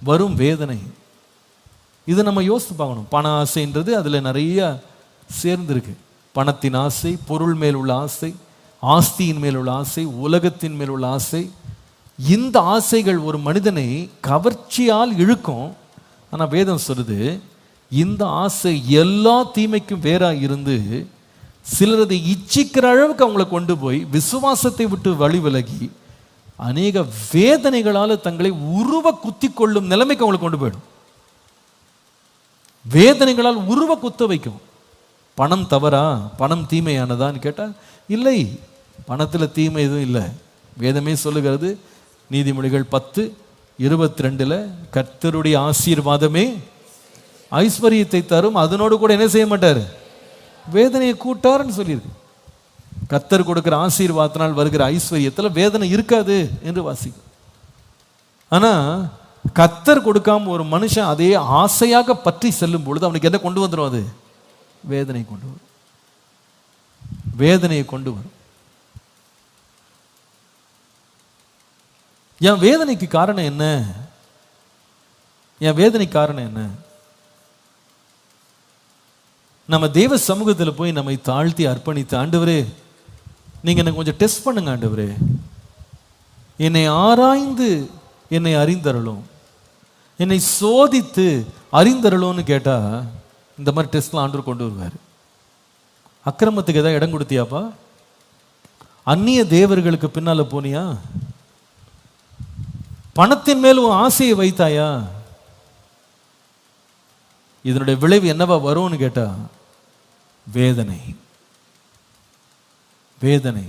வரும் வேதனை. இதை நம்ம யோசித்து பார்க்கணும். பண ஆசைன்றது அதில் நிறைய சேர்ந்திருக்கு. பணத்தின் ஆசை, பொருள் மேல் உள்ள ஆசை, ஆஸ்தியின் மேல் உள்ள ஆசை, உலகத்தின் மேல் உள்ள ஆசை. இந்த ஆசைகள் ஒரு மனிதனை கவர்ச்சியால் இழுக்கும். ஆனால் வேதம் சொல்லுது, இந்த ஆசை எல்லா தீமைக்கும் வேறா இருந்து சிலர் அதை இச்சிக்கிற அளவுக்கு அவங்களை கொண்டு போய் விசுவாசத்தை விட்டு வழி விலகி அநேக வேதனைகளால் தங்களை உருவ குத்தி கொள்ளும் நிலைமைக்கு அவங்களை கொண்டு போயிடும். வேதனைகளால் உருவ குத்த வைக்கும். பணம் தவறா, பணம் தீமையானதான்னு கேட்டால் இல்லை, பணத்தில் தீமை எதுவும் இல்லை. வேதமே சொல்லுகிறது, நீதிமொழிகள் 10:22 கர்த்தருடைய ஆசீர்வாதமே ஐஸ்வர்யத்தை தரும், அதனோடு கூட என்ன செய்ய மாட்டார், வேதனையை கூட்டார்னு சொல்லியிருக்கு. கர்த்தர் கொடுக்கிற ஆசீர்வாதத்தினால் வருகிற ஐஸ்வர்யத்தில் வேதனை இருக்காது என்று வாசிக்கும். ஆனால் கர்த்தர் கொடுக்காம ஒரு மனுஷன் அதே ஆசையாக பற்றி செல்லும் பொழுது அவனுக்கு என்ன கொண்டு வந்துடும், அது வேதனை கொண்டு வரும், வேதனையை கொண்டு வரும். என் வேதனைக்கு காரணம் என்ன? என் வேதனைக்கு காரணம் என்ன? நம்ம தேவ சமூகத்தில் போய் நம்மை தாழ்த்தி அர்ப்பணித்து, ஆண்டவரே நீங்கள் எனக்கு கொஞ்சம் டெஸ்ட் பண்ணுங்க ஆண்டவரே, என்னை ஆராய்ந்து என்னை அறிந்தருளும், என்னை சோதித்து அறிந்தருளும்னு கேட்டால் இந்த மாதிரி டெஸ்ட்லாம் ஆண்டவர் கொண்டு வருவார். அக்கிரமத்துக்கு ஏதாவது இடம் கொடுத்தியாப்பா? அந்நிய தேவர்களுக்கு பின்னால் போனியா? பணத்தின் மேல் உன் ஆசையை வைத்தாயா? இதனுடைய விளைவு என்னவா வரும்னு கேட்டா வேதனை. வேதனை.